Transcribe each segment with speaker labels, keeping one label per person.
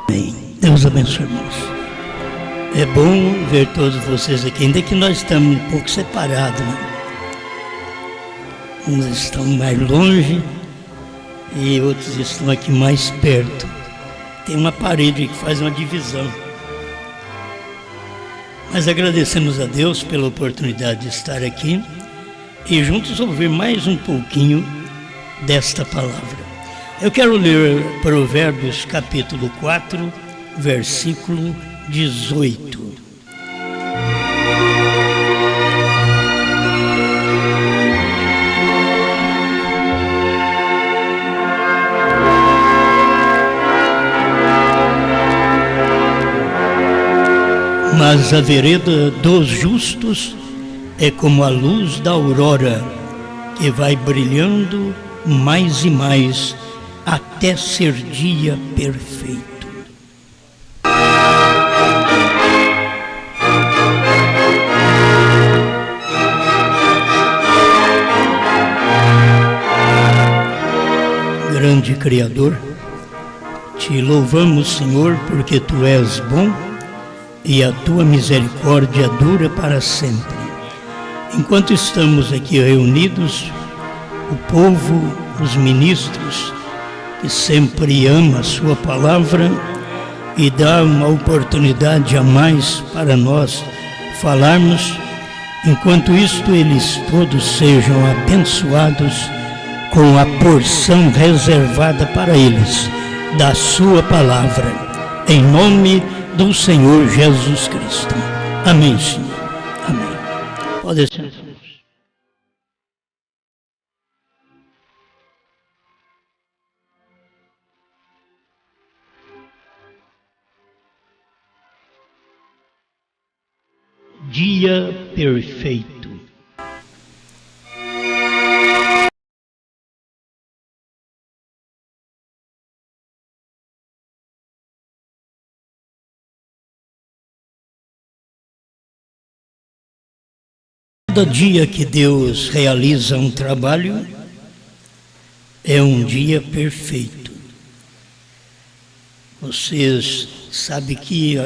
Speaker 1: Amém. Deus abençoe, irmãos. É bom ver todos vocês aqui, ainda que nós estamos um pouco separados, né? Uns estão mais longe e outros estão aqui mais perto. Tem uma parede que faz uma divisão. Mas agradecemos a Deus pela oportunidade de estar aqui e juntos ouvir mais um pouquinho desta palavra. Eu quero ler Provérbios capítulo 4, versículo 18. Mas a vereda dos justos é como a luz da aurora, que vai brilhando mais e mais até ser dia perfeito. Grande Criador, te louvamos, Senhor, porque Tu és bom e a Tua misericórdia dura para sempre. Enquanto estamos aqui reunidos, o povo, os ministros, que sempre ama a Sua palavra e dá uma oportunidade a mais para nós falarmos, enquanto isto eles todos sejam abençoados com a porção reservada para eles da Sua palavra, em nome do Senhor Jesus Cristo. Amém, Senhor. Amém. Pode ser. Dia perfeito. Cada dia que Deus realiza um trabalho é um dia perfeito. Vocês sabem que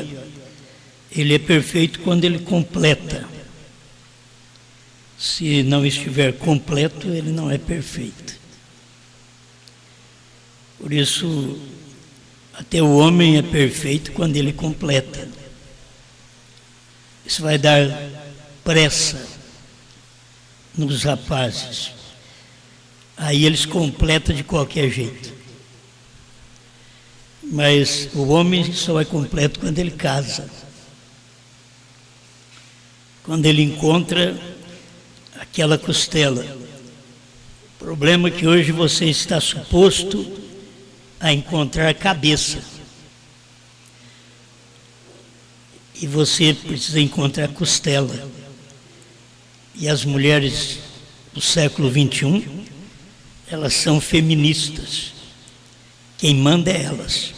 Speaker 1: Ele é perfeito quando Ele completa. Se não estiver completo, Ele não é perfeito. Por isso, até o homem é perfeito quando ele completa. Isso vai dar pressa nos rapazes. Aí eles completam de qualquer jeito. Mas o homem só é completo quando ele casa. Quando ele encontra aquela costela. O problema é que hoje você está suposto a encontrar cabeça. E você precisa encontrar costela. E as mulheres do século XXI, elas são feministas. Quem manda é elas.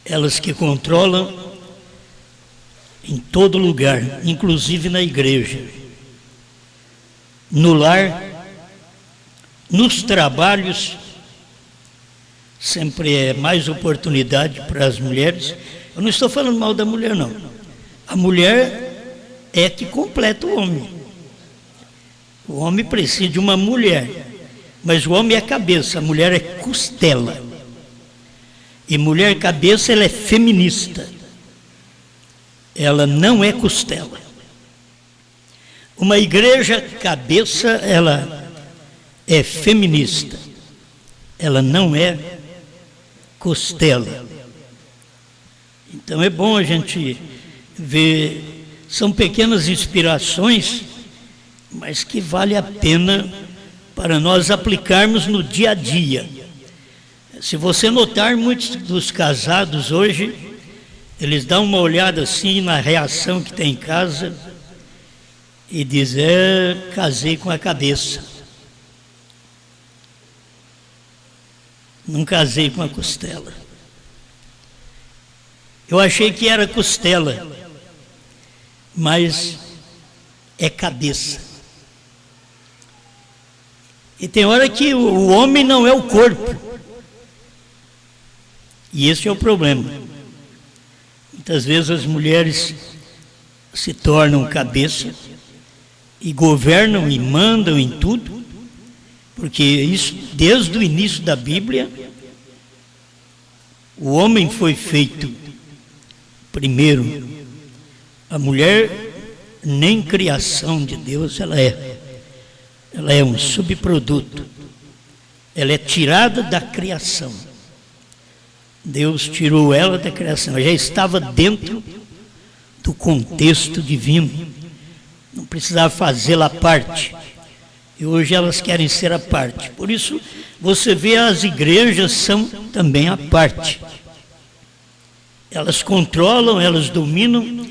Speaker 1: Elas que controlam em todo lugar, inclusive na igreja, no lar, nos trabalhos, sempre é mais oportunidade para as mulheres. Eu não estou falando mal da mulher, não. A mulher é que completa o homem. O homem precisa de uma mulher, mas o homem é cabeça, a mulher é costela. E mulher cabeça, ela é feminista. Ela não é costela. Uma igreja cabeça, ela é feminista. Ela não é costela. Então é bom a gente ver, são pequenas inspirações, mas que vale a pena para nós aplicarmos no dia a dia. Se você notar, muitos dos casados hoje, eles dão uma olhada assim na reação que tem em casa e dizem, casei com a cabeça. Não casei com a costela. Eu achei que era costela, mas é cabeça. E tem hora que o homem não é o corpo. E esse é o problema. Muitas vezes as mulheres se tornam cabeça e governam e mandam em tudo, porque isso, desde o início da Bíblia, o homem foi feito primeiro. A mulher, nem criação de Deus ela é. Ela é um subproduto. Ela é tirada da criação. Deus tirou ela da criação. Ela já estava dentro do contexto divino. Não precisava fazê-la à parte. E hoje elas querem ser à parte. Por isso, você vê as igrejas são também à parte. Elas controlam, elas dominam.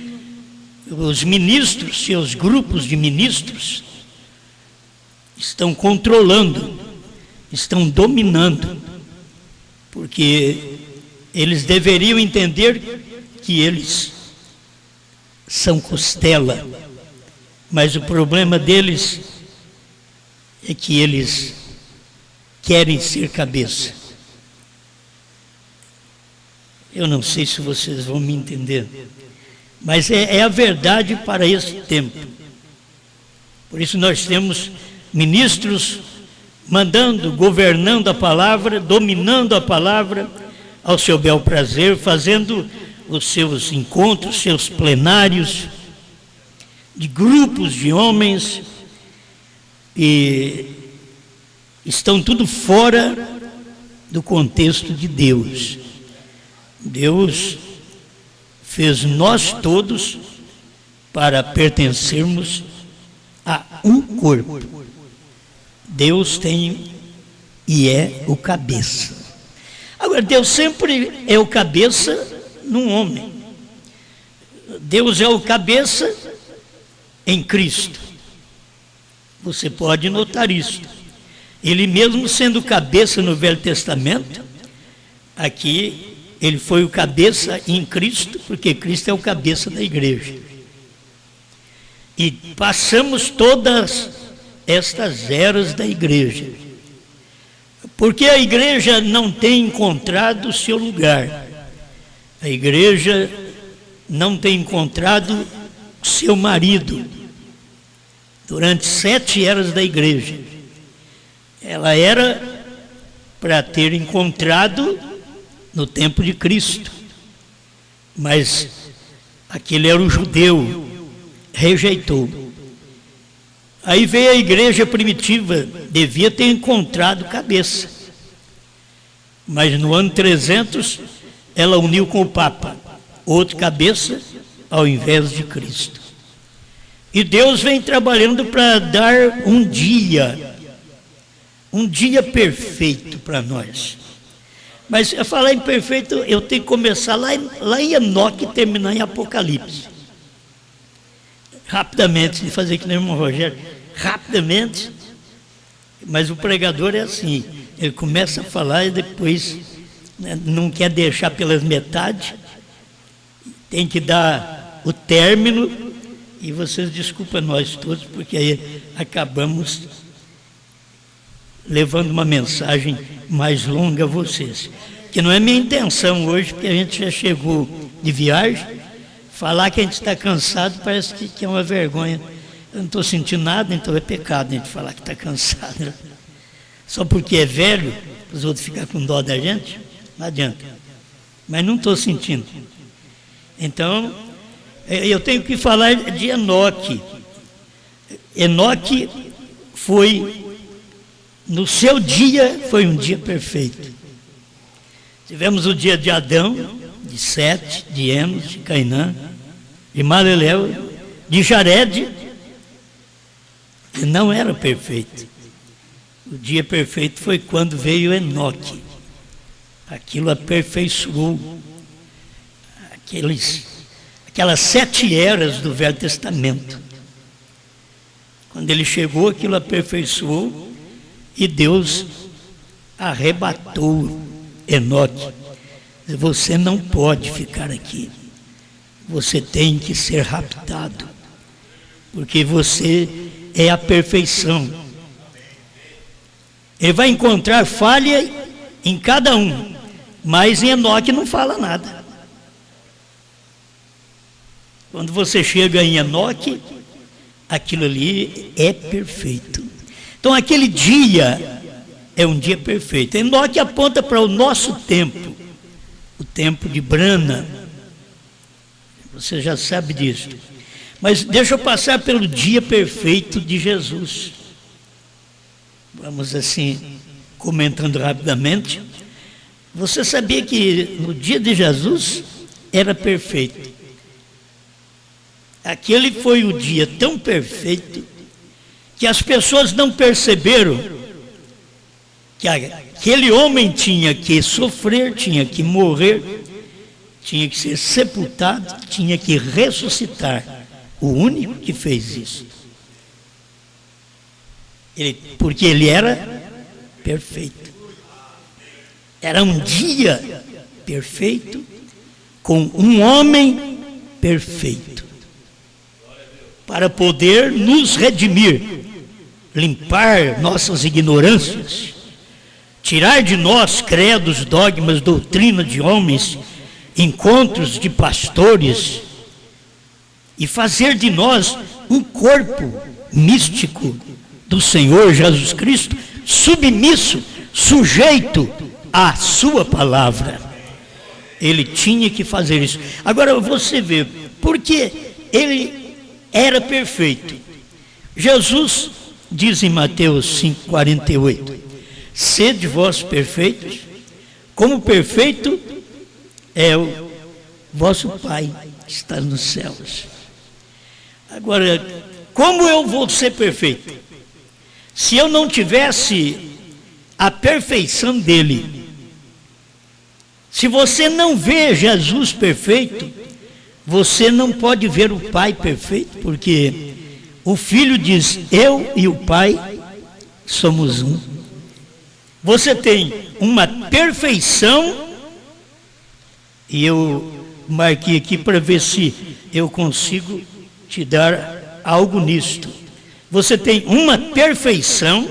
Speaker 1: Os ministros, seus grupos de ministros, estão controlando, estão dominando, porque eles deveriam entender que eles são costela, mas o problema deles é que eles querem ser cabeça. Eu não sei se vocês vão me entender, mas é a verdade para esse tempo. Por isso nós temos ministros mandando, governando a palavra, dominando a palavra ao seu bel prazer, fazendo os seus encontros, seus plenários, de grupos de homens, e estão tudo fora do contexto de Deus. Deus fez nós todos para pertencermos a um corpo. Deus tem e é o cabeça. Agora, Deus sempre é o cabeça num homem. Deus é o cabeça em Cristo. Você pode notar isso. Ele mesmo sendo cabeça no Velho Testamento, aqui ele foi o cabeça em Cristo, porque Cristo é o cabeça da igreja. E passamos todas estas eras da igreja. Porque a igreja não tem encontrado o seu lugar. A igreja não tem encontrado o seu marido. Durante 7 eras da igreja. Ela era para ter encontrado no tempo de Cristo. Mas aquele era o judeu, rejeitou. Aí veio a igreja primitiva, devia ter encontrado cabeça. Mas no ano 300, ela uniu com o Papa, outro cabeça, ao invés de Cristo. E Deus vem trabalhando para dar um dia perfeito para nós. Mas a falar em perfeito, eu tenho que começar lá em Enoque e terminar em Apocalipse. Rapidamente, de fazer que nem o irmão Rogério, rapidamente, mas o pregador é assim, ele começa a falar e depois não quer deixar pelas metades, tem que dar o término, e vocês desculpem nós todos, porque aí acabamos levando uma mensagem mais longa a vocês, que não é minha intenção hoje, porque a gente já chegou de viagem. Falar que a gente está cansado parece que é uma vergonha. Eu não estou sentindo nada, então é pecado a gente falar que está cansado. Só porque é velho, os outros ficam com dó da gente, não adianta. Mas não estou sentindo. Então, eu tenho que falar de Enoque. Enoque foi, no seu dia, foi um dia perfeito. Tivemos o dia de Adão, de Sete, de Enos, de Cainã, de Maleleu, de Jared, que não era perfeito. O dia perfeito foi quando veio Enoque. Aquilo aperfeiçoou aquelas 7 eras do Velho Testamento. Quando ele chegou, aquilo aperfeiçoou e Deus arrebatou Enoque. Você não pode ficar aqui. Você tem que ser raptado, porque você é a perfeição. Ele vai encontrar falha em cada um, Mas em Enoque não fala nada. Quando você chega em Enoque, aquilo ali é perfeito. Então aquele dia é um dia perfeito. Enoque aponta para o nosso tempo, o tempo de Brana. Você já sabe disso. Mas deixa eu passar pelo dia perfeito de Jesus. Vamos assim, comentando rapidamente. Você sabia que no dia de Jesus era perfeito? Aquele foi o dia tão perfeito que as pessoas não perceberam que aquele homem tinha que sofrer, tinha que morrer, tinha que ser sepultado, tinha que ressuscitar. O único que fez isso. Porque ele era perfeito. Era um dia perfeito com um homem perfeito para poder nos redimir, limpar nossas ignorâncias, tirar de nós credos, dogmas, doutrina de homens, encontros de pastores e fazer de nós um corpo místico do Senhor Jesus Cristo, submisso, sujeito à sua palavra. Ele tinha que fazer isso. Agora você vê, porque ele era perfeito. Jesus diz em Mateus 5,48: sede vós perfeitos, como perfeito é o vosso Pai que está nos céus. Agora, como eu vou ser perfeito? Se eu não tivesse a perfeição dele, se você não vê Jesus perfeito, você não pode ver o Pai perfeito, porque o Filho diz: eu e o Pai somos um. Você tem uma perfeição, e eu marquei aqui para ver se eu consigo te dar algo nisto. Você tem uma perfeição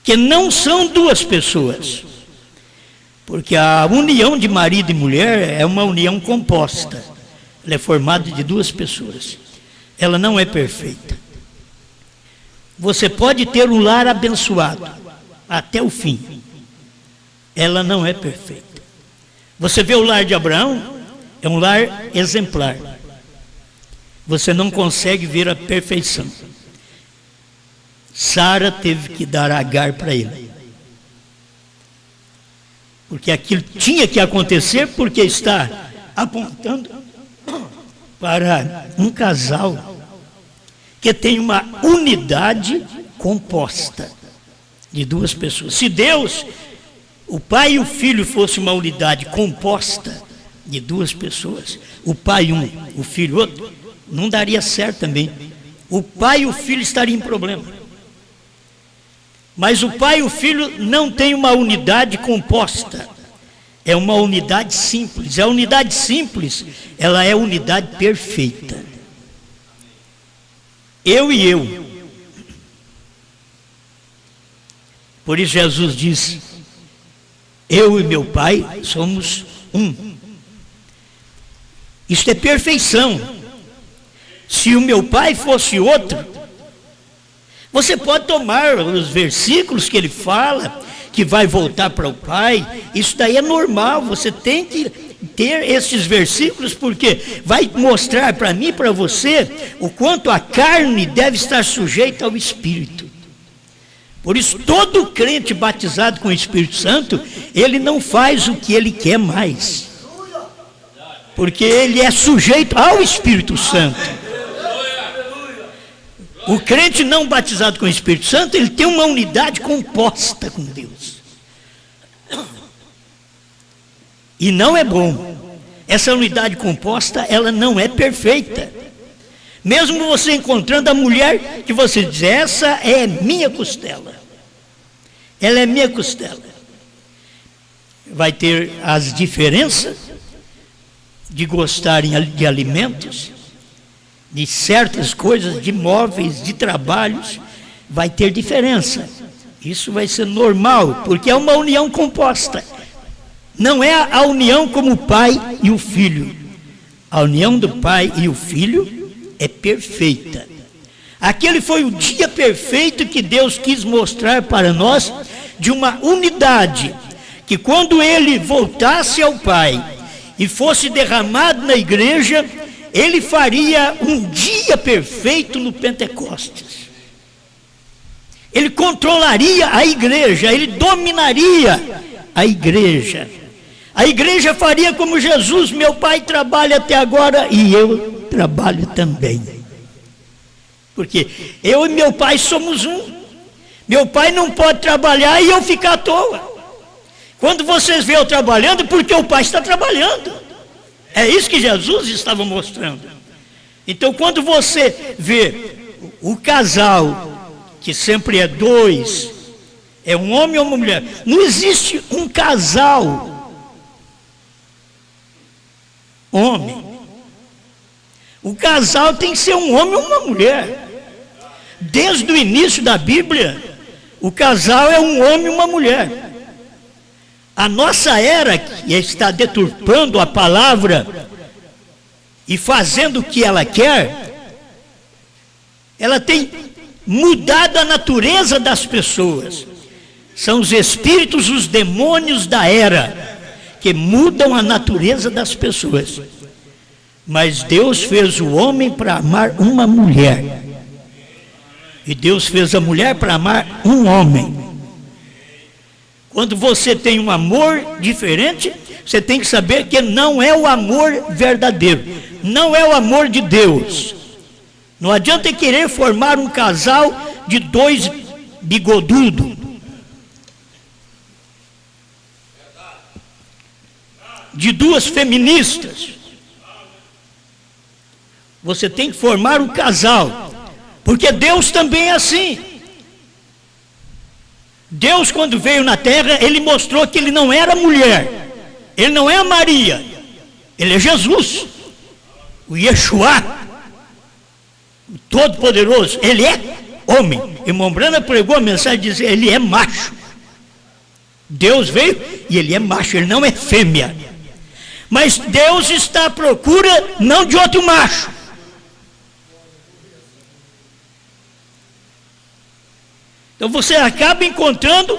Speaker 1: que não são duas pessoas, porque a união de marido e mulher é uma união composta. Ela é formada de duas pessoas. Ela não é perfeita. Você pode ter um lar abençoado até o fim. Ela não é perfeita. Você vê o lar de Abraão, é um lar exemplar. Você não consegue ver a perfeição. Sara teve que dar Agar para ele, porque aquilo tinha que acontecer, porque está apontando para um casal que tem uma unidade composta de duas pessoas. Se Deus, o Pai e o Filho, fosse uma unidade composta de duas pessoas, o Pai um, o Filho outro, não daria certo também. O Pai e o Filho estariam em problema. Mas o Pai e o Filho não têm uma unidade composta. É uma unidade simples. A unidade simples, ela é a unidade perfeita. Eu e eu. Por isso Jesus diz: eu e meu Pai somos um. Isto é perfeição. Se o meu Pai fosse outro, você pode tomar os versículos que ele fala, que vai voltar para o Pai. Isso daí é normal, você tem que ter esses versículos, porque vai mostrar para mim e para você o quanto a carne deve estar sujeita ao Espírito. Por isso, todo crente batizado com o Espírito Santo, ele não faz o que ele quer mais, porque ele é sujeito ao Espírito Santo. O crente não batizado com o Espírito Santo, ele tem uma unidade composta com Deus. E não é bom. Essa unidade composta, ela não é perfeita. Mesmo você encontrando a mulher que você diz: essa é minha costela. Ela é minha costela. Vai ter as diferenças de gostarem de alimentos, de certas coisas, de móveis, de trabalhos, vai ter diferença. Isso vai ser normal, porque é uma união composta. não é a união como o pai e o filho. A união do pai e o filho é perfeita. Aquele foi o dia perfeito que Deus quis mostrar para nós, de uma unidade, que quando ele voltasse ao Pai e fosse derramado na igreja, ele faria um dia perfeito no Pentecostes. Ele controlaria a igreja, ele dominaria a igreja. A igreja faria como Jesus: meu Pai trabalha até agora e eu trabalho também. Porque eu e meu Pai somos um. Meu Pai não pode trabalhar e eu ficar à toa. Quando vocês veem eu trabalhando, porque o Pai está trabalhando. É isso que Jesus estava mostrando. Então, quando você vê o casal, que sempre é dois, é um homem ou uma mulher, não existe um casal homem. O casal tem que ser um homem ou uma mulher. Desde o início da Bíblia, o casal é um homem e uma mulher. A nossa era, que está deturpando a palavra e fazendo o que ela quer, ela tem mudado a natureza das pessoas. São os espíritos, os demônios da era, que mudam a natureza das pessoas. Mas Deus fez o homem para amar uma mulher. E Deus fez a mulher para amar um homem. Quando você tem um amor diferente, você tem que saber que não é o amor verdadeiro. Não é o amor de Deus. Não adianta querer formar um casal de dois bigodudos. De duas feministas. Você tem que formar um casal. Porque Deus também é assim. Deus, quando veio na terra, ele mostrou que ele não era mulher. Ele não é a Maria. Ele é Jesus. O Yeshua. O Todo-Poderoso. Ele é homem. E Mombrana pregou a mensagem de dizer: ele é macho. Deus veio e ele é macho, ele não é fêmea. Mas Deus está à procura não de outro macho. Então você acaba encontrando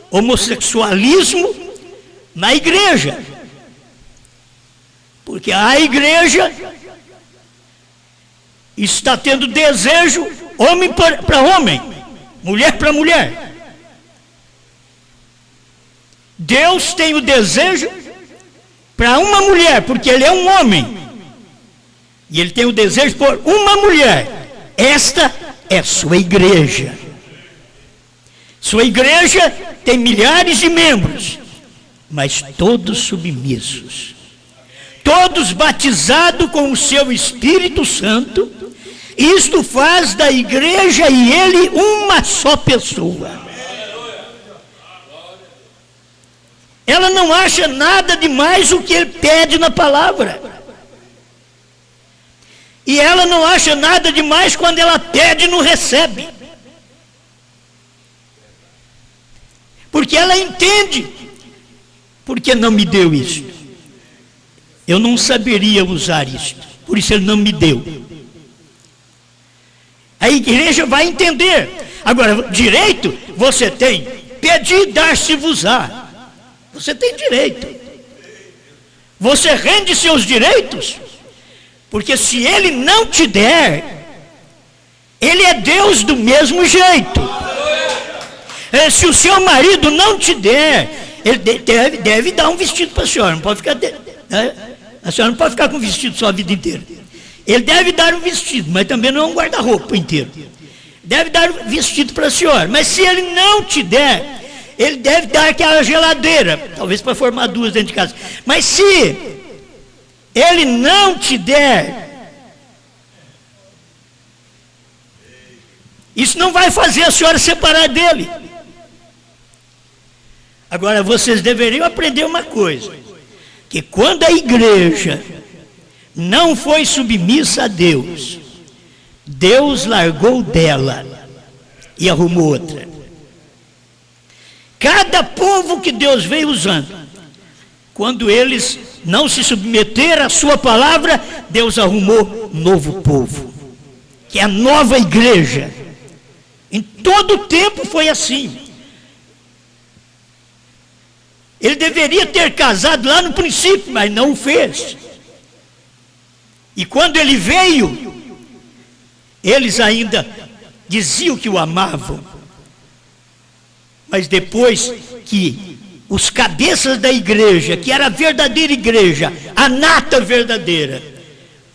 Speaker 1: homossexualismo na igreja. Porque a igreja está tendo desejo homem para homem, mulher para mulher. Deus tem o desejo para uma mulher, porque ele é um homem. E ele tem o desejo por uma mulher. Esta é sua igreja. Sua igreja tem milhares de membros, mas todos submissos. Todos batizados com o seu Espírito Santo. Isto faz da igreja e ele uma só pessoa. Ela não acha nada demais o que ele pede na palavra. E ela não acha nada demais quando ela pede e não recebe. Porque ela entende. Porque não me deu isso? Eu não saberia usar isso. Por isso ele não me deu. A igreja vai entender. Agora, direito você tem. Pedir, dar-se-vos-á. Você tem direito. Você rende seus direitos. Porque se ele não te der, ele é Deus do mesmo jeito. Se o seu marido não te der, ele deve dar um vestido para a senhora. Não pode ficar, a senhora não pode ficar com vestido só a vida inteira. Ele deve dar um vestido, mas também não é um guarda-roupa inteiro. Deve dar um vestido para a senhora. Mas se ele não te der, ele deve dar aquela geladeira, talvez para formar duas dentro de casa. Mas se ele não te der, isso não vai fazer a senhora separar dele. Agora, vocês deveriam aprender uma coisa: que quando a igreja não foi submissa a Deus, Deus largou dela e arrumou outra. Cada povo que Deus veio usando, quando eles não se submeteram à sua palavra, Deus arrumou um novo povo, que é a nova igreja. Em todo o tempo foi assim. Ele deveria ter casado lá no princípio, mas não o fez. E quando ele veio, eles ainda diziam que o amavam. Mas depois que os cabeças da igreja, que era a verdadeira igreja, a nata verdadeira,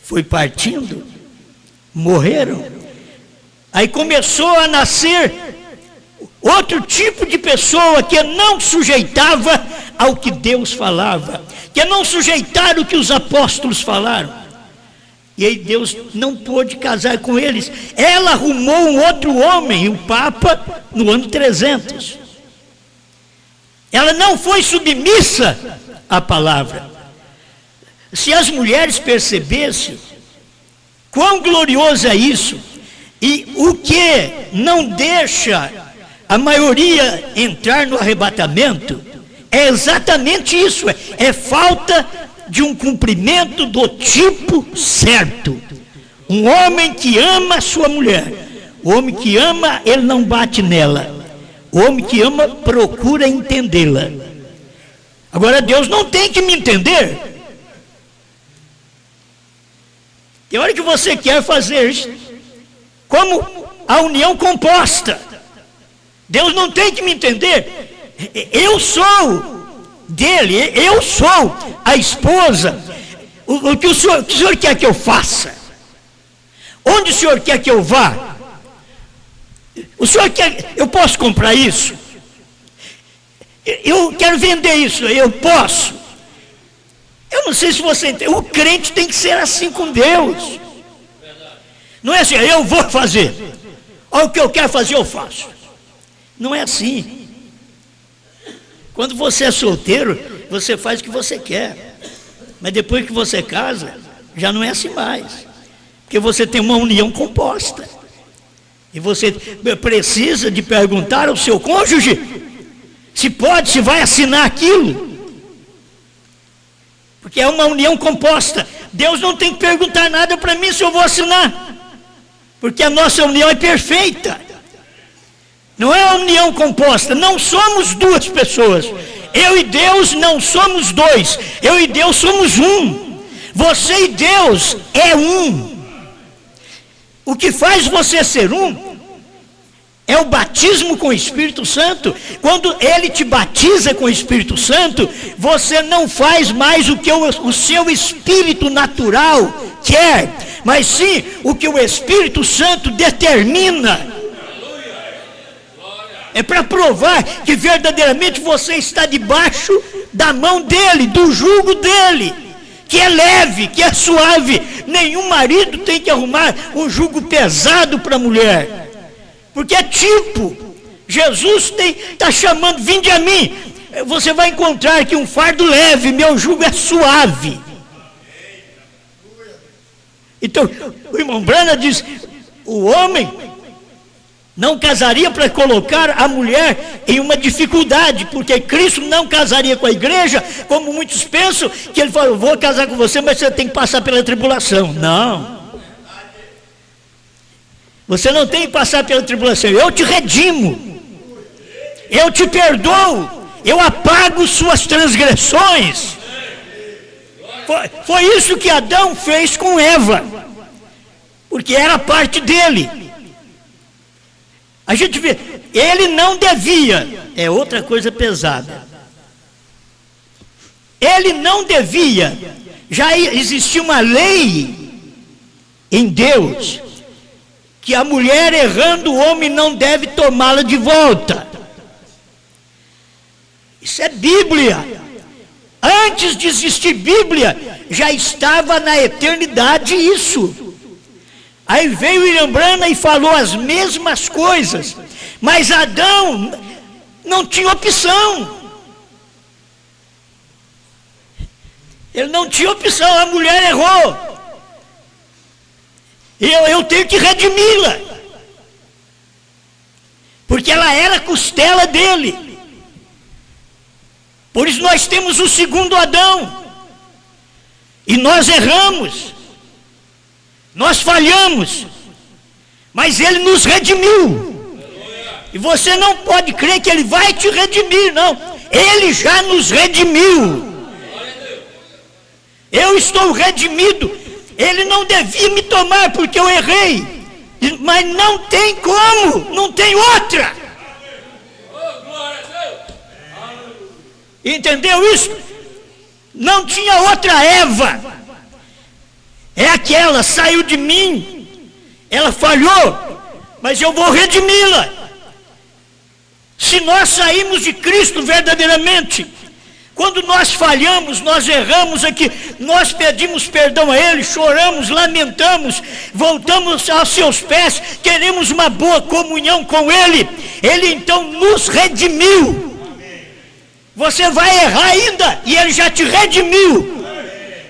Speaker 1: foi partindo, morreram. Aí começou a nascer outro tipo de pessoa que não sujeitava ao que Deus falava, que não sujeitaram o que os apóstolos falaram. E aí Deus não pôde casar com eles. Ela arrumou um outro homem, o Papa, no ano 300. Ela não foi submissa à palavra. Se as mulheres percebessem quão glorioso é isso, e o que não deixa a maioria entrar no arrebatamento, é exatamente isso, é falta de um cumprimento do tipo certo. Um homem que ama a sua mulher, o homem que ama, ele não bate nela. O homem que ama procura entendê-la. Agora Deus não tem que me entender. Tem hora que você quer fazer isso, como a união composta. Deus não tem que me entender. Eu sou dele, eu sou a esposa. O que o senhor quer que eu faça? Onde o senhor quer que eu vá? O senhor quer, eu posso comprar isso? Eu quero vender isso, eu posso. Eu não sei se você entende, o crente tem que ser assim com Deus. Não é assim, eu vou fazer. Olha o que eu quero fazer, eu faço. Não é assim. Quando você é solteiro, você faz o que você quer. Mas depois que você casa, já não é assim mais. Porque você tem uma união composta. E você precisa de perguntar ao seu cônjuge se pode, se vai assinar aquilo. Porque é uma união composta. Deus não tem que perguntar nada para mim se eu vou assinar. Porque a nossa união é perfeita. Não é uma união composta. Não somos duas pessoas. Eu e Deus não somos dois. Eu e Deus somos um. Você e Deus é um. O que faz você ser um é o batismo com o Espírito Santo. Quando Ele te batiza com o Espírito Santo, você não faz mais o que o seu espírito natural quer, mas sim o que o Espírito Santo determina. É para provar que verdadeiramente você está debaixo da mão dEle, do jugo dEle, que é leve, que é suave. Nenhum marido tem que arrumar um jugo pesado para a mulher. Porque é tipo, Jesus está chamando, vinde a mim. Você vai encontrar que um fardo leve, meu jugo é suave. Então, o irmão Brana diz, o homem não casaria para colocar a mulher em uma dificuldade, porque Cristo não casaria com a igreja, como muitos pensam, que ele falou, vou casar com você, mas você tem que passar pela tribulação. Não. Você não tem que passar pela tribulação. Eu te redimo. Eu te perdoo. Eu apago suas transgressões. Foi isso que Adão fez com Eva. Porque era parte dele. A gente vê, ele não devia. É outra coisa pesada. Ele não devia. Já existia uma lei em Deus que a mulher errando, o homem não deve tomá-la de volta. Isso é Bíblia. Antes de existir Bíblia, já estava na eternidade isso. Aí veio William Branham e falou as mesmas coisas, mas Adão não tinha opção. Ele não tinha opção, a mulher errou. Eu tenho que redimi-la, porque ela era costela dele. Por isso nós temos o segundo Adão. E nós erramos. Nós falhamos. Mas ele nos redimiu. E você não pode crer que ele vai te redimir, não. Ele já nos redimiu. Eu estou redimido. Ele não devia me tomar porque eu errei. Mas não tem como. Não tem outra. Entendeu isso? Não tinha outra Eva. É aquela, saiu de mim. Ela falhou, mas eu vou redimi-la. Se nós saímos de Cristo verdadeiramente, quando nós falhamos, nós erramos aqui, nós pedimos perdão a Ele, choramos, lamentamos, voltamos aos seus pés, queremos uma boa comunhão com Ele, Ele então nos redimiu. Você vai errar ainda e Ele já te redimiu.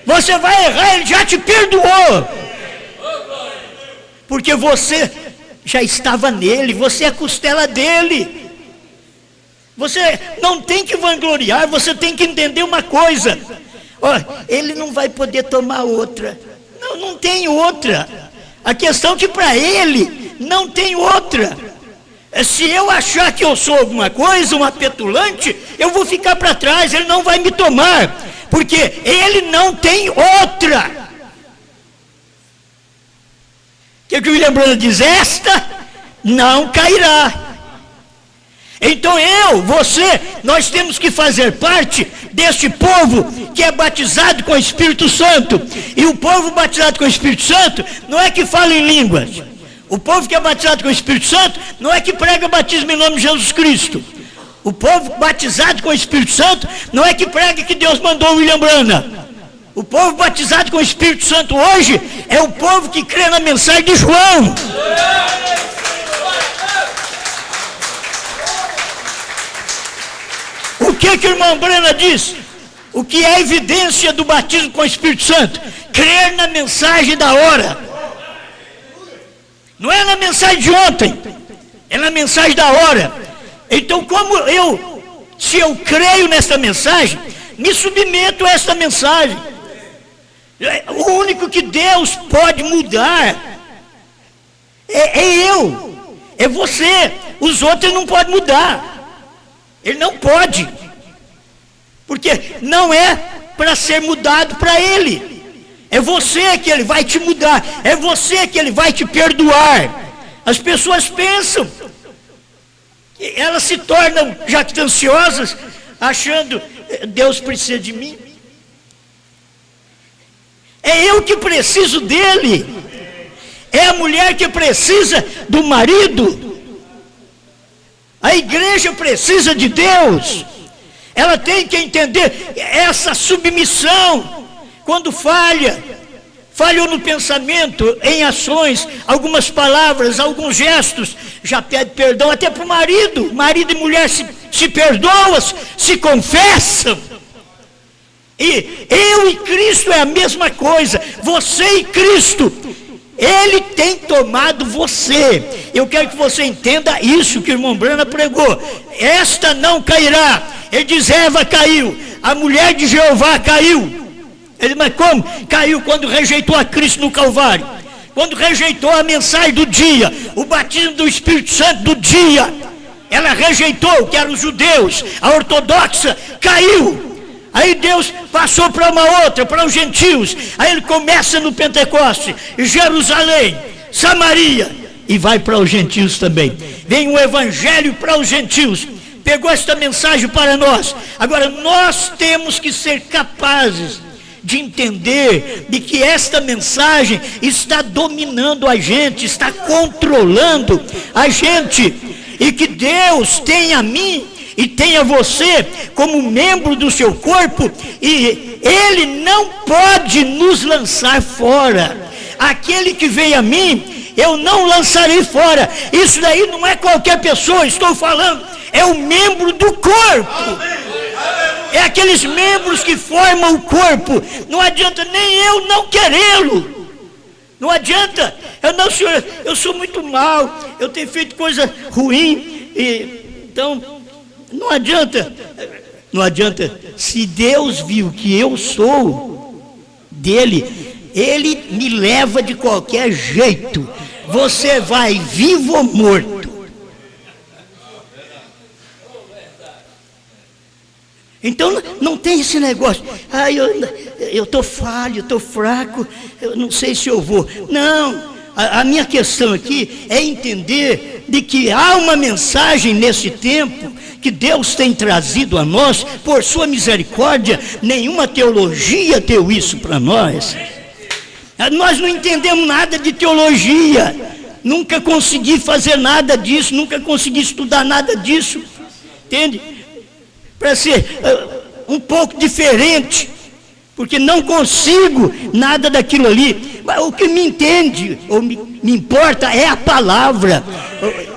Speaker 1: Você vai errar, Ele já te perdoou. Porque você já estava nele, você é costela dele. Você não tem que vangloriar, você tem que entender uma coisa. Ele não vai poder tomar outra. Não, não tem outra. A questão é que para ele não tem outra. Se eu achar que eu sou alguma coisa, uma petulante, eu vou ficar para trás, ele não vai me tomar. Porque ele não tem outra. O que o William Branham diz? Esta não cairá. Então você, nós temos que fazer parte deste povo que é batizado com o Espírito Santo. E o povo batizado com o Espírito Santo não é que fala em línguas. O povo que é batizado com o Espírito Santo não é que prega batismo em nome de Jesus Cristo. O povo batizado com o Espírito Santo não é que prega que Deus mandou o William Branham. O povo batizado com o Espírito Santo hoje é o povo que crê na mensagem de João. O que o irmão Brena diz? O que é evidência do batismo com o Espírito Santo? Crer na mensagem da hora. Não é na mensagem de ontem, é na mensagem da hora. Então, se eu creio nessa mensagem, me submeto a essa mensagem. O único que Deus pode mudar é eu, é você. Os outros ele não pode mudar. Ele não pode, porque não é para ser mudado para ele. É você que ele vai te mudar, é você que ele vai te perdoar. As pessoas pensam, elas se tornam jactanciosas, achando Deus precisa de mim. É eu que preciso dele. É a mulher que precisa do marido. A igreja precisa de Deus. Ela tem que entender essa submissão. Quando falhou no pensamento, em ações, algumas palavras, alguns gestos, já pede perdão até para o marido. Marido e mulher se perdoam, se confessam. E eu e Cristo é a mesma coisa. Você e Cristo, Ele tem tomado você. Eu quero que você entenda isso que o irmão Brana pregou. Esta não cairá. Ele diz, Eva caiu, a mulher de Jeová caiu. Ele, mas como? Caiu quando rejeitou a Cristo no Calvário. Quando rejeitou a mensagem do dia, o batismo do Espírito Santo do dia. Ela rejeitou, que eram os judeus, a ortodoxa, caiu. Aí Deus passou para uma outra, para os gentios. Aí ele começa no Pentecoste, Jerusalém, Samaria, e vai para os gentios também. Vem um evangelho para os gentios. Pegou esta mensagem para nós. Agora nós temos que ser capazes de entender de que esta mensagem está dominando a gente, está controlando a gente, e que Deus tem a mim e tem a você como membro do seu corpo, e Ele não pode nos lançar fora. Aquele que veio a mim, eu não lançarei fora. Isso daí não é qualquer pessoa, estou falando, é o membro do corpo. É aqueles membros que formam o corpo. Não adianta nem eu não querê-lo. Não adianta. Não, senhor, eu sou muito mal, eu tenho feito coisa ruim, e então não adianta. Não adianta. Se Deus viu que eu sou dele, ele me leva de qualquer jeito. Você vai vivo ou morto. Então não tem esse negócio, eu estou falho, estou fraco, eu não sei se eu vou. Não, a minha questão aqui é entender de que há uma mensagem nesse tempo que Deus tem trazido a nós, por sua misericórdia. Nenhuma teologia deu isso para nós. Nós não entendemos nada de teologia, nunca consegui fazer nada disso, nunca consegui estudar nada disso, entende? Para ser um pouco diferente, porque não consigo nada daquilo ali. Mas o que me entende, ou me importa, é a palavra.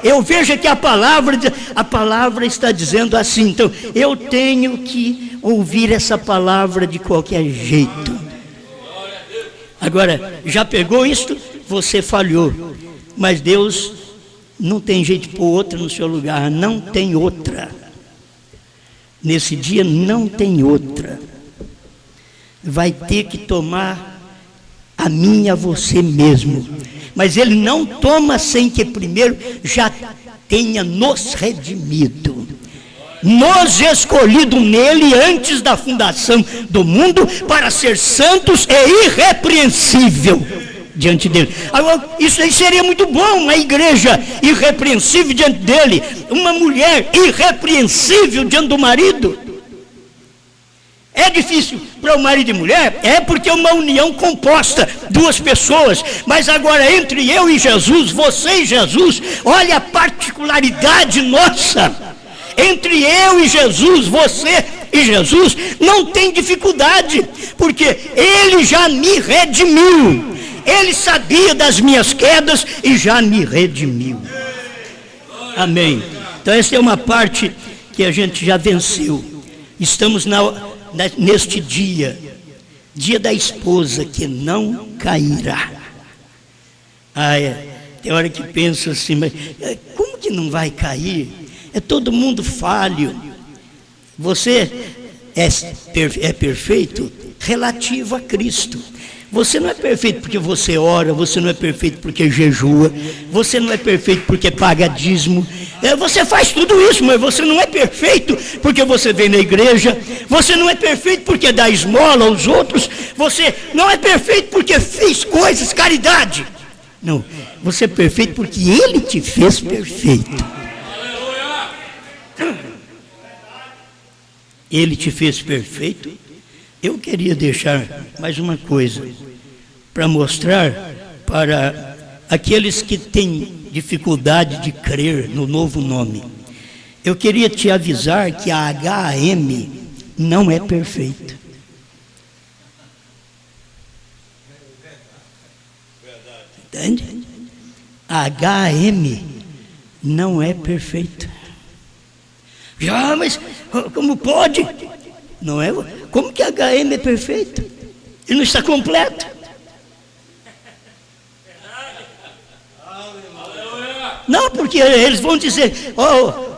Speaker 1: Eu vejo que a palavra está dizendo assim, então eu tenho que ouvir essa palavra de qualquer jeito. Agora, já pegou isto? Você falhou, mas Deus não tem jeito de pôr outra no seu lugar, não tem outra. Nesse dia não tem outra. Vai ter que tomar a mim e a você mesmo. Mas ele não toma sem que primeiro já tenha nos redimido, nos escolhido nele antes da fundação do mundo para ser santos e irrepreensível diante dele. Agora, isso aí seria muito bom, uma igreja irrepreensível diante dele, uma mulher irrepreensível diante do marido. É difícil para o marido e mulher? É, porque é uma união composta, duas pessoas. Mas agora, entre eu e Jesus, você e Jesus, olha a particularidade nossa. Entre eu e Jesus, você e Jesus, não tem dificuldade, porque ele já me redimiu. Ele sabia das minhas quedas e já me redimiu. Amém. Então essa é uma parte que a gente já venceu. Estamos neste dia da esposa que não cairá. Tem hora que pensa assim, mas como que não vai cair? É todo mundo falho. Você é perfeito relativo a Cristo. Você não é perfeito porque você ora, você não é perfeito porque jejua, você não é perfeito porque paga dízimo. Você faz tudo isso, mas você não é perfeito porque você vem na igreja, você não é perfeito porque dá esmola aos outros, você não é perfeito porque fez coisas, caridade. Não, você é perfeito porque ele te fez perfeito. Ele te fez perfeito. Eu queria deixar mais uma coisa para mostrar para aqueles que têm dificuldade de crer no novo nome. Eu queria te avisar que a HM não é perfeita. Entende? A HM não é perfeita. Mas como pode? Não é? Como que a HM é perfeita? Ele não está completo. Não, porque eles vão dizer,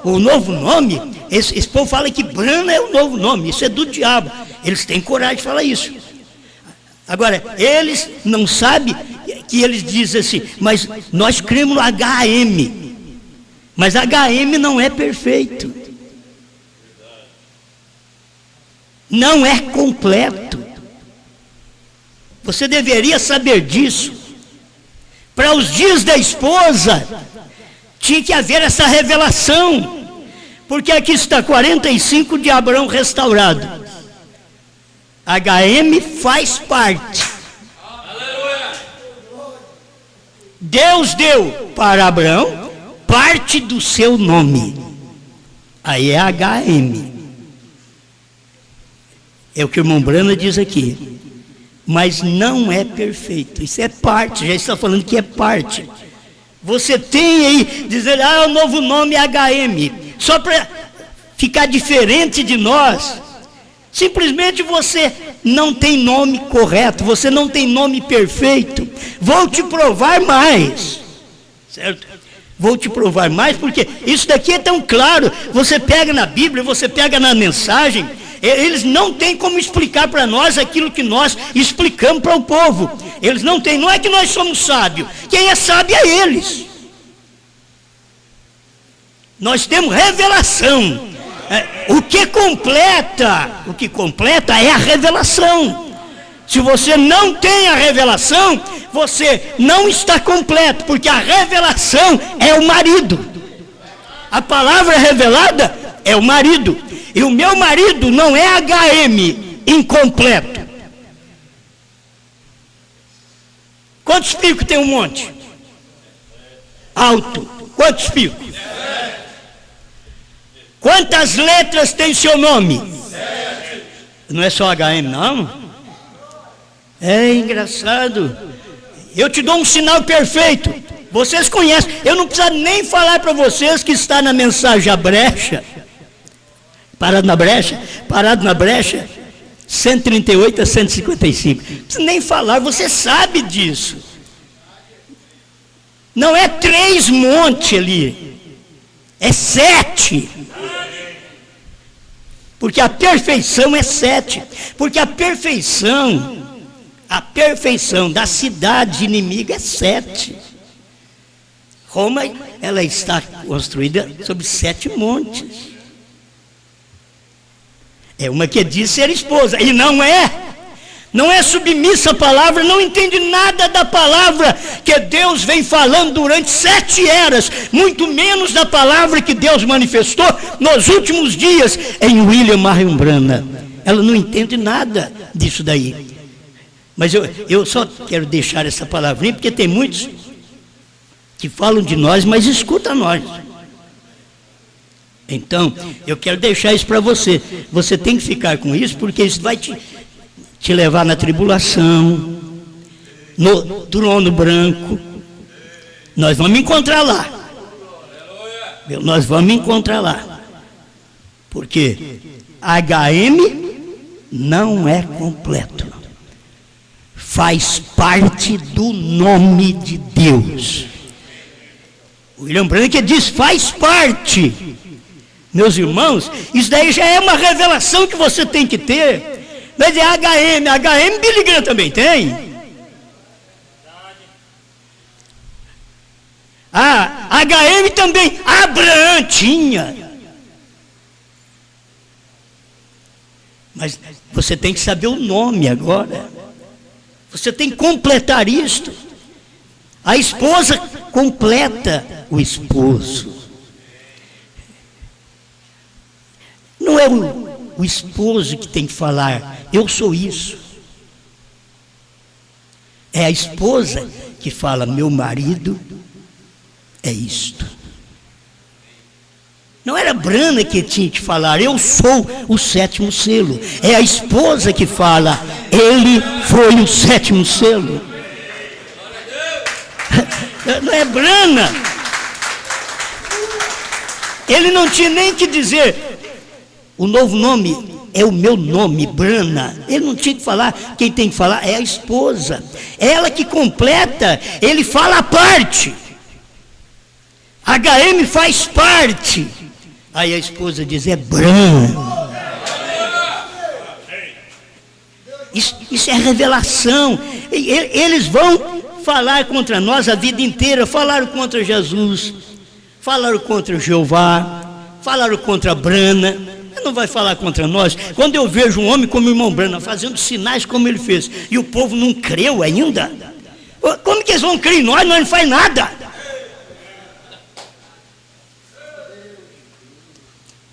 Speaker 1: o novo nome, esse povo fala que Brana é o novo nome, isso é do diabo. Eles têm coragem de falar isso. Agora, eles não sabem que eles dizem assim, mas nós cremos no HM. Mas HM não é perfeito. Não é completo. Você deveria saber disso. Para os dias da esposa, tinha que haver essa revelação. Porque aqui está 45 de Abraão restaurado. HM faz parte. Deus deu para Abraão parte do seu nome. Aí é HM. É o que o irmão Brana diz aqui. Mas não é perfeito. Isso é parte, já está falando que é parte. Você tem aí, dizer, o novo nome é HM. Só para ficar diferente de nós. Simplesmente você não tem nome correto, você não tem nome perfeito. Vou te provar mais. Certo? Vou te provar mais, porque isso daqui é tão claro. Você pega na Bíblia, você pega na mensagem, eles não têm como explicar para nós aquilo que nós explicamos para o povo. Eles não têm, não é que nós somos sábios, quem é sábio é eles. Nós temos revelação. O que completa é a revelação. Se você não tem a revelação, você não está completo, porque a revelação é o marido. A palavra revelada é o marido. E o meu marido não é HM incompleto. Quantos picos tem um monte? Alto. Quantos picos? Quantas letras tem seu nome? Não é só HM, não? É engraçado. Eu te dou um sinal perfeito. Vocês conhecem. Eu não preciso nem falar para vocês que está na mensagem a brecha. Parado na brecha, 138 a 155. Não precisa nem falar, você sabe disso. Não é 3 montes ali, é 7. Porque a perfeição é 7. Porque a perfeição da cidade inimiga é 7. Roma, ela está construída sobre 7 montes. É uma que diz ser esposa, e não é submissa à palavra, não entende nada da palavra que Deus vem falando durante 7 eras, muito menos da palavra que Deus manifestou nos últimos dias em William Marion Branham. Ela não entende nada disso daí. Mas eu só quero deixar essa palavrinha, porque tem muitos que falam de nós, mas escuta nós. Então, eu quero deixar isso para você. Você tem que ficar com isso, porque isso vai te levar na tribulação, no trono branco. Nós vamos encontrar lá. Nós vamos encontrar lá. Porque HM não é completo. Faz parte do nome de Deus. O William Branham diz, faz parte. Meus irmãos, isso daí já é uma revelação que você tem que ter. Mas é HM Billy Graham também tem. HM também, Abraão tinha. Mas você tem que saber o nome agora. Você tem que completar isto. A esposa completa o esposo. Não é o esposo que tem que falar, eu sou isso. É a esposa que fala, meu marido é isto. Não era Branham que tinha que falar, eu sou o 7º selo. É a esposa que fala, ele foi o 7º selo. Não é Branham. Ele não tinha nem que dizer, o novo nome é o meu nome, Branham. Ele não tinha que falar, quem tem que falar é a esposa. Ela que completa, ele fala a parte. HM faz parte. Aí a esposa diz, é Branham. Isso é revelação. Eles vão falar contra nós a vida inteira. Falaram contra Jesus, falaram contra Jeová, falaram contra Branham. Não vai falar contra nós. Quando eu vejo um homem como o irmão Branham fazendo sinais como ele fez, e o povo não creu ainda, como que eles vão crer em nós? Nós não faz nada.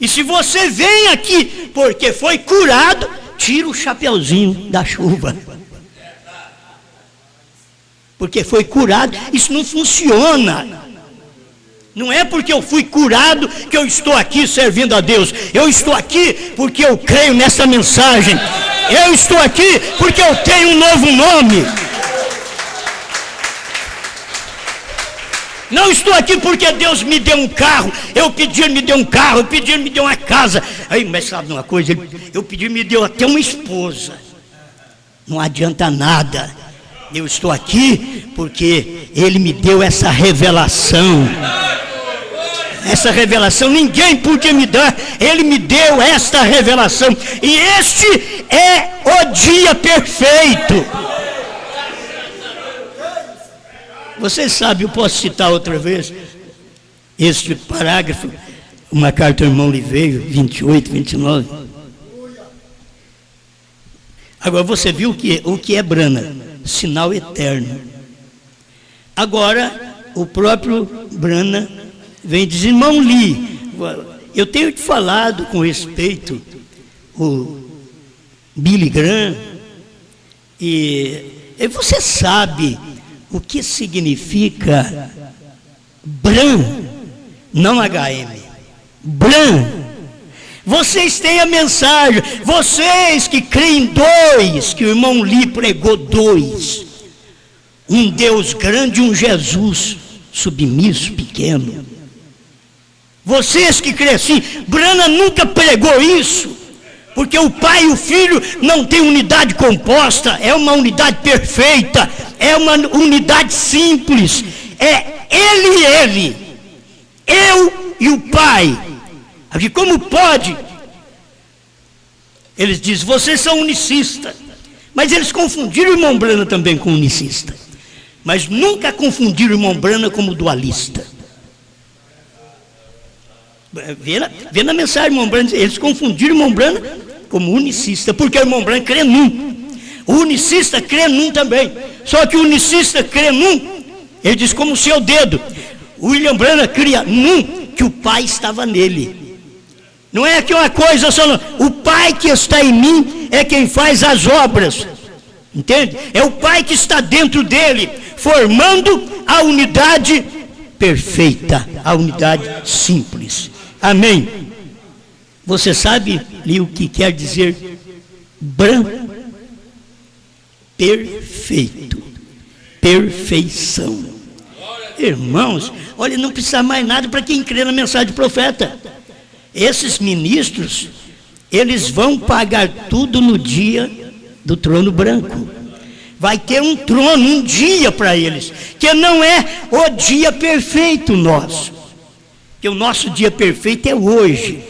Speaker 1: E se você vem aqui porque foi curado, tira o chapeuzinho da chuva. Porque foi curado, isso não funciona. Não é porque eu fui curado que eu estou aqui servindo a Deus. Eu estou aqui porque eu creio nessa mensagem. Eu estou aqui porque eu tenho um novo nome. Não estou aqui porque Deus me deu um carro. Eu pedi, Ele me deu um carro. Eu pedi, Ele me deu uma casa. Aí, mas sabe uma coisa? Eu pedi, Ele me deu até uma esposa. Não adianta nada. Eu estou aqui porque Ele me deu essa revelação. essa revelação, ninguém podia me dar, ele me deu esta revelação, e este é o dia perfeito. Você sabe, eu posso citar outra vez este parágrafo, uma carta ao irmão Liveiro, 28, 29. Agora você viu o que é Brana? Sinal eterno. Agora, o próprio Brana vem dizer, irmão Lee, eu tenho te falado com respeito o Billy Graham, e você sabe o que significa Bran, não HM, Bran. Vocês têm a mensagem, vocês que creem dois, que o irmão Lee pregou dois, um Deus grande e um Jesus submisso, pequeno. Vocês que creem assim, Brana nunca pregou isso, porque o Pai e o Filho não têm unidade composta, é uma unidade perfeita, é uma unidade simples, é Ele e Ele, eu e o Pai. Aqui, como pode? Eles dizem, vocês são unicistas, mas eles confundiram o irmão Brana também com unicista, mas nunca confundiram o irmão Brana como dualista. Vê na mensagem, irmão Brana, eles confundiram o irmão Brana como unicista, porque o irmão Brana crê num, o unicista crê num também, só que o unicista crê num, ele diz como o seu dedo, o William Brana cria num, que o Pai estava nele, não é que uma coisa só, não. O Pai que está em mim é quem faz as obras, entende? É o Pai que está dentro dele, formando a unidade perfeita, a unidade simples. Amém? Você sabe o que quer dizer Bran? Perfeito, perfeição. Irmãos, olha, não precisa mais nada para quem crê na mensagem do profeta. Esses ministros, eles vão pagar tudo no dia do trono branco. Vai ter um trono, um dia para eles, que não é o dia perfeito nosso, que o nosso dia perfeito é hoje,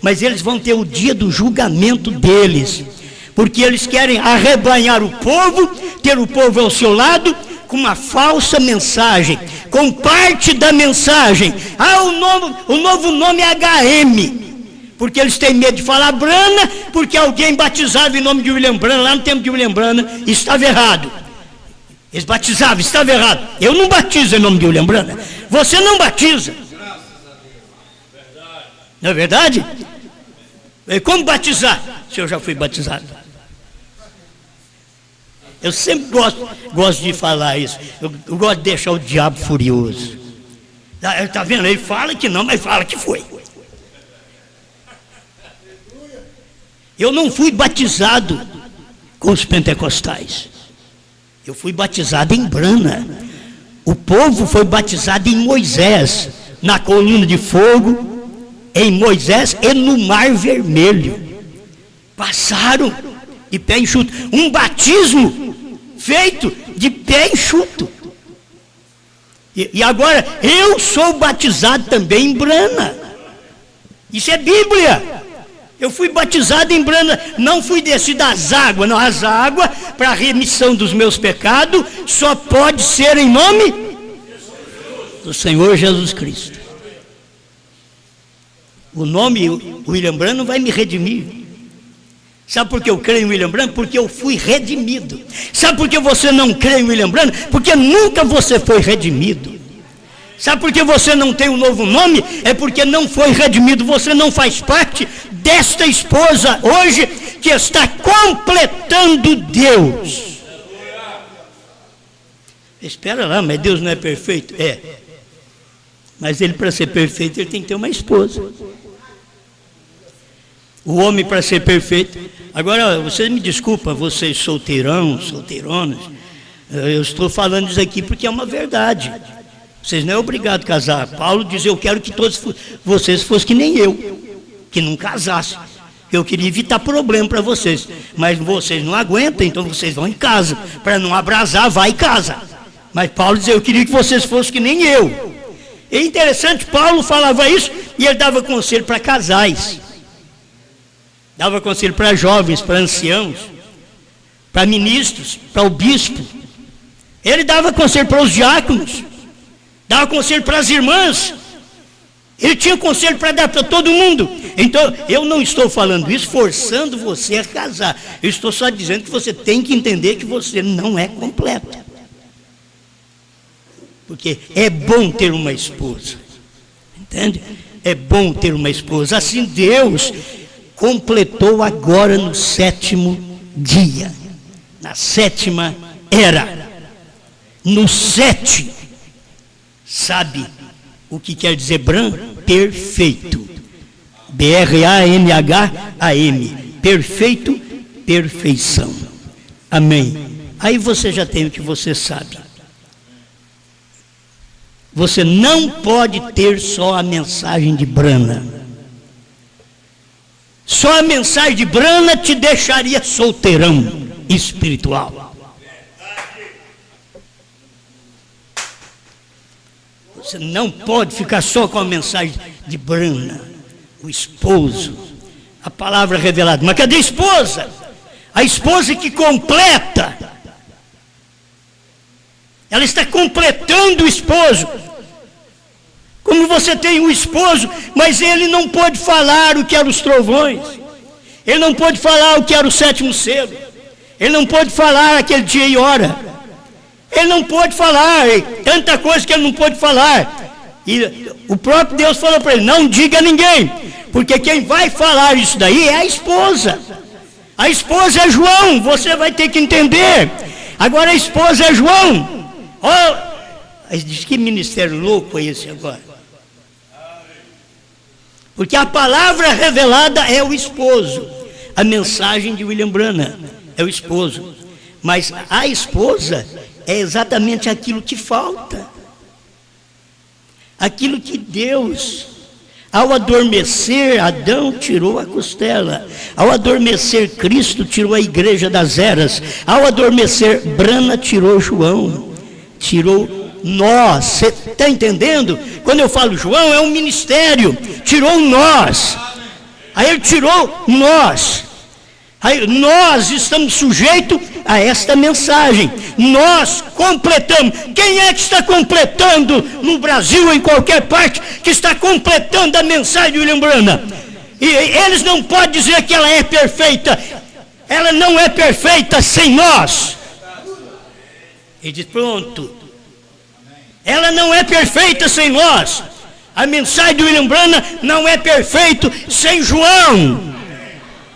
Speaker 1: mas eles vão ter o dia do julgamento deles, porque eles querem arrebanhar o povo, ter o povo ao seu lado, com uma falsa mensagem, com parte da mensagem. O novo nome é HM, porque eles têm medo de falar Brana, porque alguém batizava em nome de William Brana, lá no tempo de William Brana, estava errado. Eles batizavam, estava errado. Eu não batizo em nome de William Brana. Você não batiza. Não é verdade? Como batizar? Se eu já fui batizado. Eu sempre gosto de falar isso. Eu gosto de deixar o diabo furioso. Está vendo? Ele fala que não, mas fala que foi. Eu não fui batizado com os pentecostais. Eu fui batizado em Brana. O povo foi batizado em Moisés, na coluna de fogo, em Moisés e no Mar Vermelho. Passaram de pé enxuto. Um batismo feito de pé enxuto. E agora eu sou batizado também em Brana. Isso é Bíblia. Eu fui batizado em Brana, não fui descido às águas, não, as águas para a remissão dos meus pecados só pode ser em nome do Senhor Jesus Cristo. O nome William Brana vai me redimir. Sabe por que eu creio em William Brana? Porque eu fui redimido. Sabe por que você não crê em William Brana? Porque nunca você foi redimido. Sabe por que você não tem um novo nome? É porque não foi redimido, você não faz parte desta esposa hoje que está completando Deus. Espera lá, mas Deus não é perfeito? É. Mas ele, para ser perfeito, ele tem que ter uma esposa. O homem, para ser perfeito. Agora, vocês me desculpam, vocês solteirões, solteironas, eu estou falando isso aqui porque é uma verdade. Vocês não é obrigado a casar. Paulo diz, eu quero que todos vocês fossem que nem eu, que não casassem. Eu queria evitar problema para vocês, mas vocês não aguentam, então vocês vão em casa. Para não abrasar, vai em casa. Mas Paulo diz, eu queria que vocês fossem que nem eu, É interessante, Paulo falava isso e ele dava conselho para casais, dava conselho para jovens, para anciãos, para ministros, para o bispo. Ele dava conselho para os diáconos, dava conselho para as irmãs. Ele tinha conselho para dar para todo mundo. Então, eu não estou falando isso forçando você a casar. Eu estou só dizendo que você tem que entender que você não é completo. Porque é bom ter uma esposa. Entende? É bom ter uma esposa. Assim Deus completou agora no 7º dia. Na 7ª era. No 7. Sabe o que quer dizer Bram? Perfeito. B-R-A-N-H-A-M. Perfeito, perfeição. Amém. Aí você já tem o que você sabe. Você não pode ter só a mensagem de Brana. Só a mensagem de Brana te deixaria solteirão espiritual. Você não pode ficar só com a mensagem de Brana, o esposo, a palavra revelada. Mas cadê a esposa? A esposa que completa. Ela está completando o esposo. Como você tem um esposo, mas ele não pode falar o que eram os trovões. Ele não pode falar o que era o 7º selo. Ele não pode falar aquele dia e hora. Ele não pode falar tanta coisa que ele não pode falar. E o próprio Deus falou para ele: não diga a ninguém, porque quem vai falar isso daí é a esposa. A esposa é João, você vai ter que entender. Agora a esposa é João. Oh, diz que ministério louco é esse agora? Porque a palavra revelada é o esposo. A mensagem de William Branham é o esposo. Mas a esposa é exatamente aquilo que falta. Aquilo que Deus, ao adormecer, Adão tirou a costela. Ao adormecer, Cristo tirou a igreja das eras. Ao adormecer, Branham tirou João. Tirou nós. Você está entendendo? Quando eu falo João, é um ministério. Tirou nós. Aí ele tirou nós. Aí nós estamos sujeitos a esta mensagem. Nós completamos. Quem é que está completando no Brasil ou em qualquer parte que está completando a mensagem de William Branham? E eles não podem dizer que ela é perfeita. Ela não é perfeita sem nós. Ele diz: pronto. Ela não é perfeita sem nós. A mensagem de William Branham não é perfeita sem João.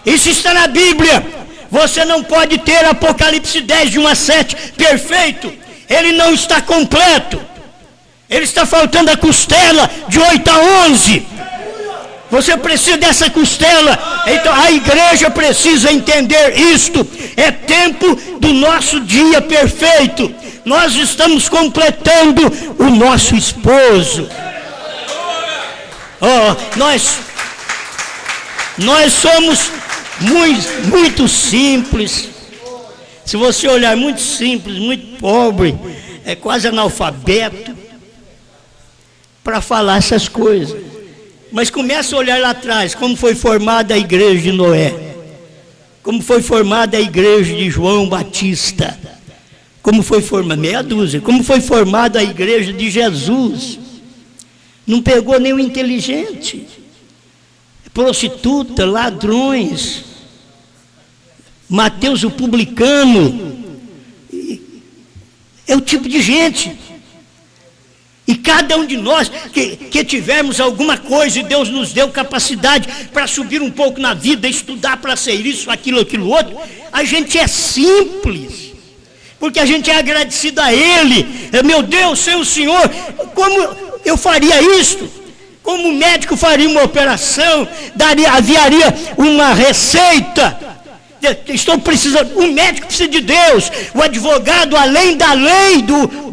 Speaker 1: Isso está na Bíblia. Você não pode ter Apocalipse 10, de 1 a 7 perfeito. Ele não está completo. Ele está faltando a costela de 8 a 11. Você precisa dessa costela. Então a igreja precisa entender isto. É tempo do nosso dia perfeito. Nós estamos completando o nosso esposo. Oh, nós somos muito simples. Se você olhar, muito simples, muito pobre, é quase analfabeto para falar essas coisas. Mas começa a olhar lá atrás, como foi formada a igreja de Noé, como foi formada a igreja de João Batista, como foi formada, meia dúzia, como foi formada a igreja de Jesus. Não pegou nenhum inteligente, prostituta, ladrões, Mateus o publicano, é o tipo de gente. E cada um de nós que tivermos alguma coisa e Deus nos deu capacidade para subir um pouco na vida, estudar para ser isso, aquilo, outro, a gente é simples, porque a gente é agradecido a Ele. Meu Deus, sem o Senhor, como eu faria isto? Como o médico faria uma operação, aviaria uma receita? Estou precisando, o médico precisa de Deus, o advogado, além da lei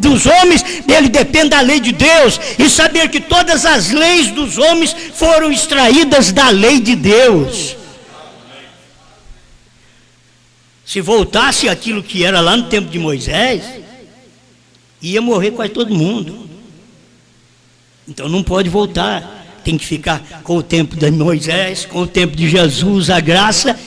Speaker 1: dos homens, ele depende da lei de Deus, e saber que todas as leis dos homens foram extraídas da lei de Deus. Se voltasse aquilo que era lá no tempo de Moisés, ia morrer quase todo mundo. Então não pode voltar, tem que ficar com o tempo de Moisés, com o tempo de Jesus, a graça,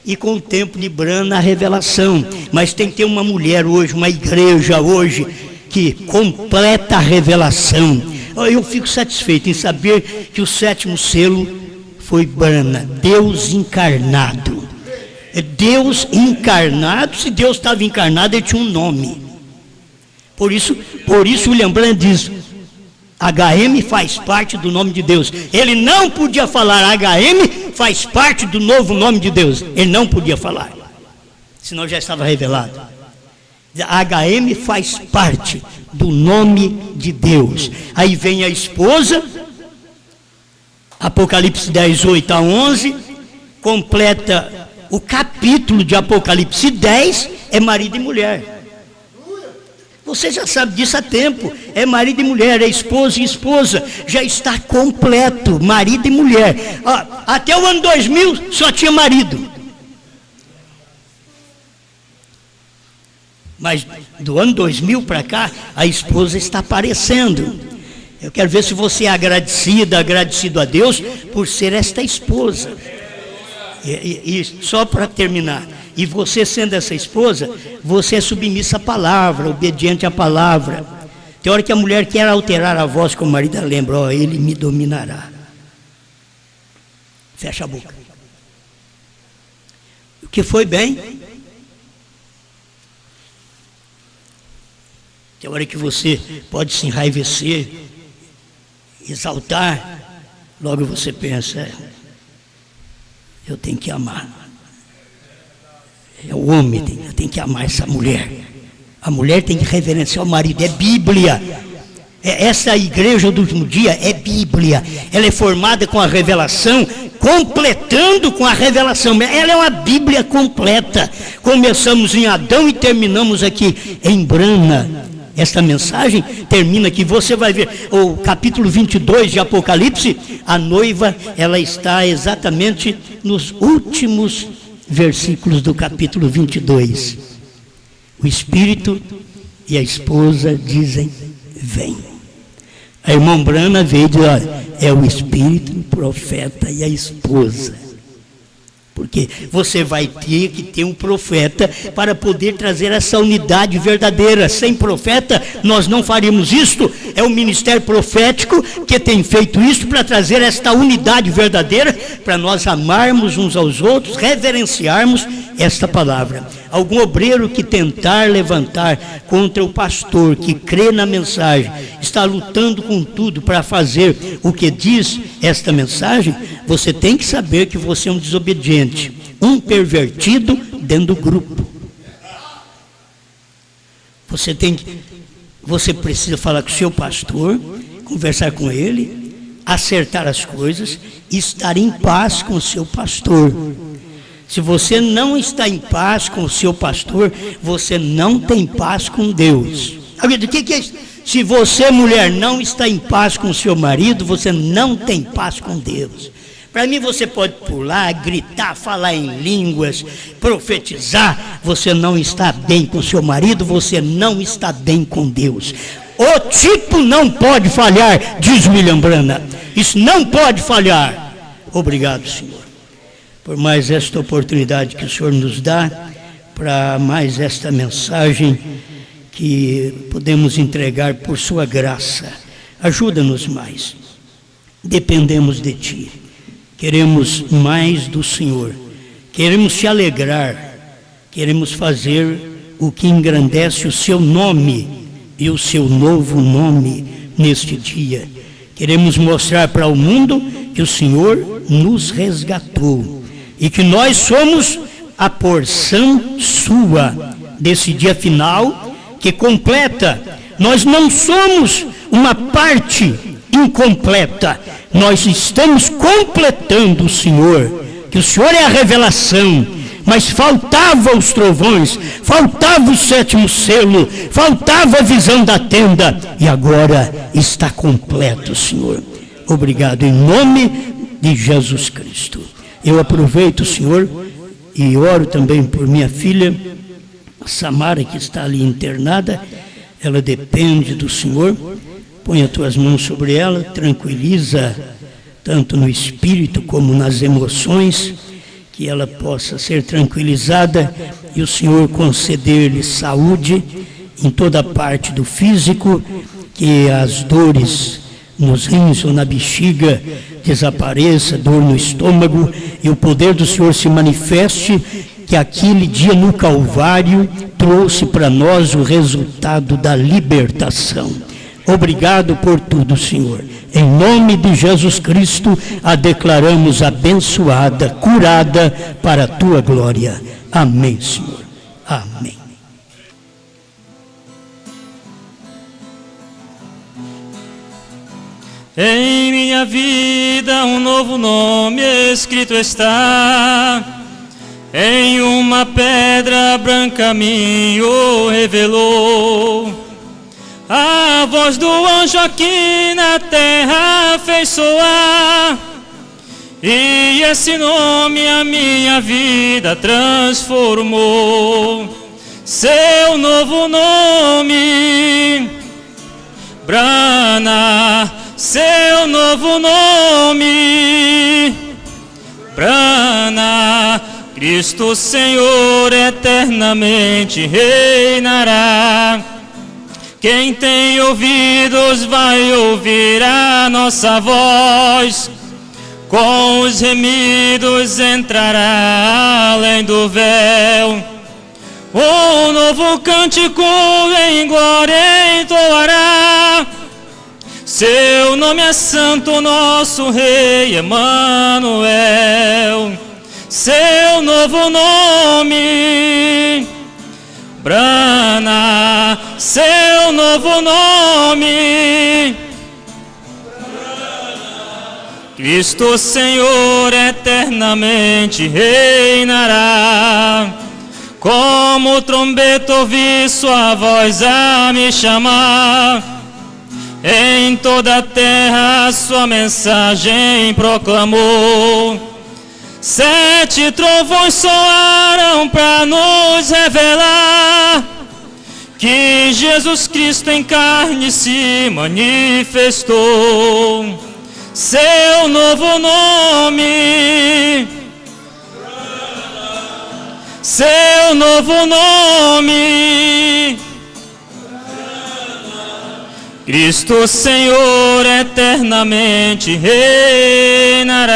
Speaker 1: e com o tempo de Brana, a revelação. Mas tem que ter uma mulher hoje, uma igreja hoje, que completa a revelação. Eu fico satisfeito em saber que o 7º selo foi Brana, Deus encarnado. Deus encarnado. Se Deus estava encarnado, ele tinha um nome. Por isso William Branham diz: HM faz parte do nome de Deus. Ele não podia falar HM faz parte do novo nome de Deus. Ele não podia falar, senão já estava revelado. HM faz parte do nome de Deus. Aí vem a esposa, Apocalipse 10, 8 a 11, completa o capítulo de Apocalipse 10, é marido e mulher. Você já sabe disso há tempo, é marido e mulher, é esposo e esposa, já está completo, marido e mulher. Até o ano 2000 só tinha marido. Mas do ano 2000 para cá, a esposa está aparecendo. Eu quero ver se você é agradecido a Deus por ser esta esposa. E só para terminar, e você sendo essa esposa, você é submissa à palavra, obediente à palavra. Tem hora que a mulher quer alterar a voz com o marido, ela lembra: ele me dominará. Fecha a boca. O que foi bem? Tem hora que você pode se enraivecer, exaltar, logo você pensa: eu tenho que amar. É o homem que tem que amar essa mulher. A mulher tem que reverenciar o marido. É Bíblia. Essa igreja do último dia é Bíblia. Ela é formada com a revelação, completando com a revelação. Ela é uma Bíblia completa. Começamos em Adão e terminamos aqui em Brana. Esta mensagem termina aqui. Você vai ver o capítulo 22 de Apocalipse. A noiva, ela está exatamente nos últimos versículos do capítulo 22. O Espírito e a esposa dizem: vem. A irmã Brana veio e diz: olha, é o Espírito, o profeta e a esposa. Porque você vai ter que ter um profeta para poder trazer essa unidade verdadeira. Sem profeta nós não faríamos isto. É o ministério profético que tem feito isso para trazer esta unidade verdadeira, para nós amarmos uns aos outros, reverenciarmos esta palavra. Algum obreiro que tentar levantar contra o pastor que crê na mensagem, está lutando com tudo para fazer o que diz esta mensagem, você tem que saber que você é um desobediente, um pervertido dentro do grupo. Você precisa falar com o seu pastor, conversar com ele, acertar as coisas, estar em paz com o seu pastor. Se você não está em paz com o seu pastor, você não tem paz com Deus. O que é isso? Se você, mulher, não está em paz com o seu marido, você não tem paz com Deus. Para mim, você pode pular, gritar, falar em línguas, profetizar. Você não está bem com o seu marido, você não está bem com Deus. O tipo não pode falhar, diz William Branham. Isso não pode falhar. Obrigado, Senhor, por mais esta oportunidade que o Senhor nos dá, para mais esta mensagem que podemos entregar por sua graça. Ajuda-nos mais. Dependemos de Ti. Queremos mais do Senhor. Queremos te alegrar. Queremos fazer o que engrandece o Seu nome e o Seu novo nome neste dia. Queremos mostrar para o mundo que o Senhor nos resgatou e que nós somos a porção sua desse dia final que completa. Nós não somos uma parte incompleta, nós estamos completando o Senhor, que o Senhor é a revelação, mas faltava os trovões, faltava o 7º selo, faltava a visão da tenda, e agora está completo, Senhor. Obrigado, em nome de Jesus Cristo. Eu aproveito, Senhor, e oro também por minha filha Samara, que está ali internada. Ela depende do Senhor põe as tuas mãos sobre ela, tranquiliza tanto no espírito como nas emoções, que ela possa ser tranquilizada e o Senhor conceder-lhe saúde em toda parte do físico, que as dores nos rins ou na bexiga desapareça, dor no estômago, e o poder do Senhor se manifeste, que aquele dia no Calvário trouxe para nós o resultado da libertação. Obrigado por tudo, Senhor. Em nome de Jesus Cristo, a declaramos abençoada, curada para a tua glória. Amém, Senhor. Amém.
Speaker 2: Em minha vida um novo nome escrito está, em uma pedra branca me o revelou. A voz do anjo aqui na terra fez soar, e esse nome a minha vida transformou. Seu novo nome, Brana. Seu novo nome, Brana. Cristo Senhor eternamente reinará. Quem tem ouvidos vai ouvir a nossa voz, com os remidos entrará além do véu. Um novo cântico em glória entoará. Seu nome é Santo, nosso Rei Emanuel. Seu novo nome, Brana. Seu novo nome, Cristo Senhor eternamente reinará. Como trombeta ouvi sua voz a me chamar, em toda a terra sua mensagem proclamou. 7 trovões soaram para nos revelar que Jesus Cristo em carne se manifestou. Seu novo nome, seu novo nome, Cristo Senhor eternamente reinará.